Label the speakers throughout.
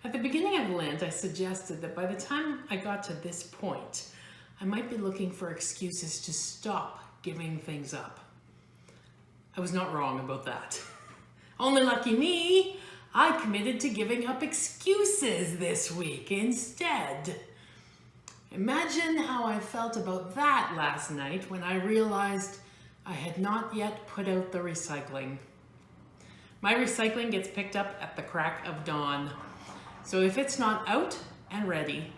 Speaker 1: At the beginning of Lent, I suggested that by the time I got to this point, I might be looking for excuses to stop giving things up. I was not wrong about that. Only lucky me, I committed to giving up excuses this week instead. Imagine how I felt about that last night when I realized I had not yet put out the recycling. My recycling gets picked up at the crack of dawn. So if it's not out and ready,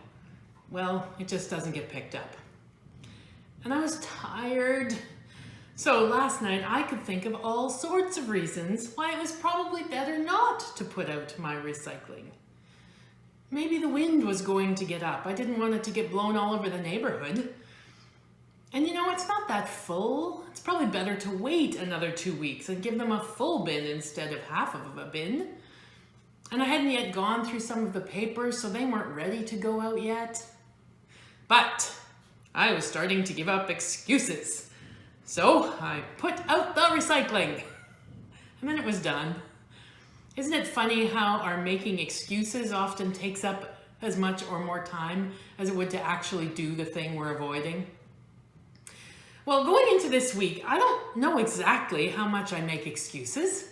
Speaker 1: well, it just doesn't get picked up. And I was tired. So last night I could think of all sorts of reasons why it was probably better not to put out my recycling. Maybe the wind was going to get up. I didn't want it to get blown all over the neighborhood. And you know, it's not that full. It's probably better to wait another 2 weeks and give them a full bin instead of half of a bin. And I hadn't yet gone through some of the papers, so they weren't ready to go out yet. But I was starting to give up excuses. So I put out the recycling. And then it was done. Isn't it funny how our making excuses often takes up as much or more time as it would to actually do the thing we're avoiding? Well, going into this week, I don't know exactly how much I make excuses.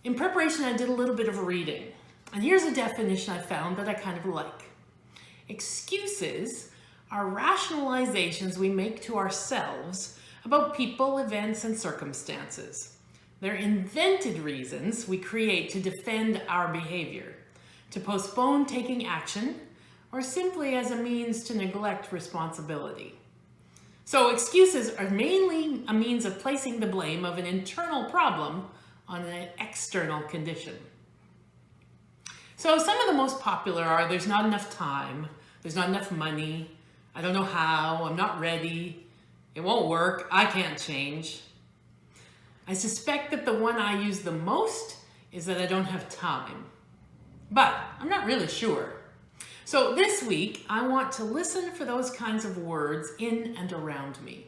Speaker 1: In preparation, I did a little bit of reading, and here's a definition I found that I kind of like. Excuses are rationalizations we make to ourselves about people, events, and circumstances. They're invented reasons we create to defend our behavior, to postpone taking action, or simply as a means to neglect responsibility. So excuses are mainly a means of placing the blame of an internal problem on an external condition. So some of the most popular are there's not enough time, there's not enough money, I don't know how, I'm not ready, it won't work, I can't change. I suspect that the one I use the most is that I don't have time, but I'm not really sure. So this week, I want to listen for those kinds of words in and around me.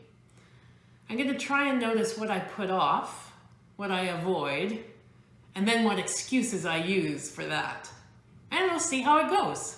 Speaker 1: I'm going to try and notice what I put off, what I avoid, and then what excuses I use for that. And we'll see how it goes.